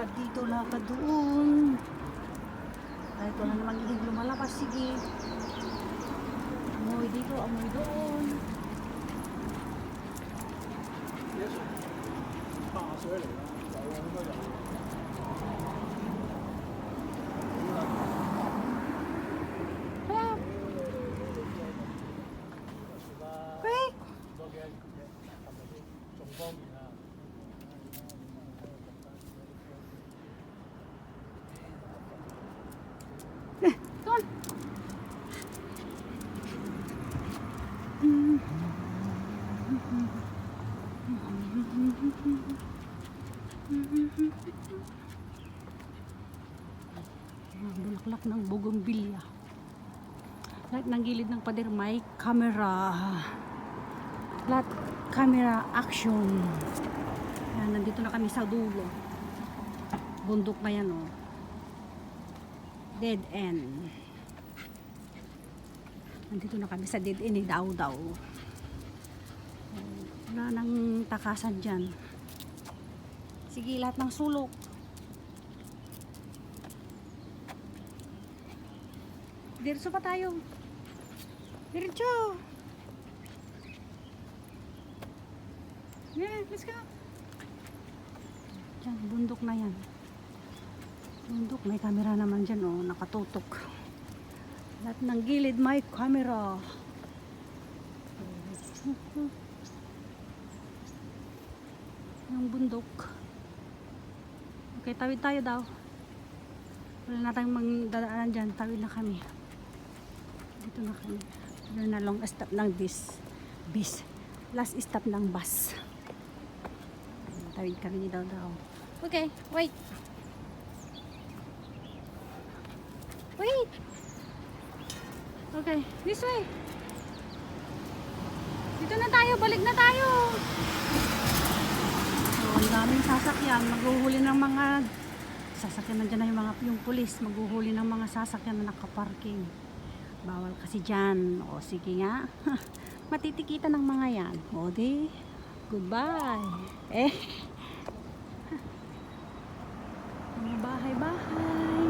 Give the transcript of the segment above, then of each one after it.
Lakad dito, lakad doon. Ay, ito na naman yung lumalabas. Sige. Amoy dito, amoy doon. Quick! Come on. Bulaklak ng bougainvillea. Lahat ng gilid ng pader may camera. Lahat camera action. Yan, nandito na kami sa dulo. Bundok na yan, oh. Dead end. Nandito na kami sa dead end ni Daw-Daw. Wala nang takasan dyan. Sige, lahat ng sulok. Diretso pa tayo. Diretso. Yeah, let's go. Diyan, bundok na yan. Bundok, may camera naman dyan, oh, nakatutok. Lahat ng gilid may camera. Yung bundok. Okay, tawid tayo daw. Wala na tayong magdadaanan dyan. Tawid na kami. Dito na kami. Dito na long stop ng bis. Last stop ng bus. Tawid kami daw. Okay, wait. Wait. Okay, this way. Dito na tayo, balik na tayo. So, ang daming sasakyan, maghuhuli ng mga sasakyan, nandiyan na yung pulis, maghuhuli ng mga sasakyan na nakaparking. Bawal kasi dyan. O, sige nga. Matitikita ng mga yan. O, di. Goodbye. Mga bahay-bahay.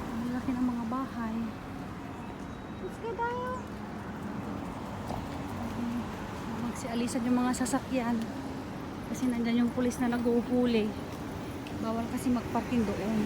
Ang laki ng mga bahay. Let's go tayo. Magsialisan yung mga sasakyan. Kasi nandyan yung pulis na nag-uuhuli. Bawal kasi magparking doon.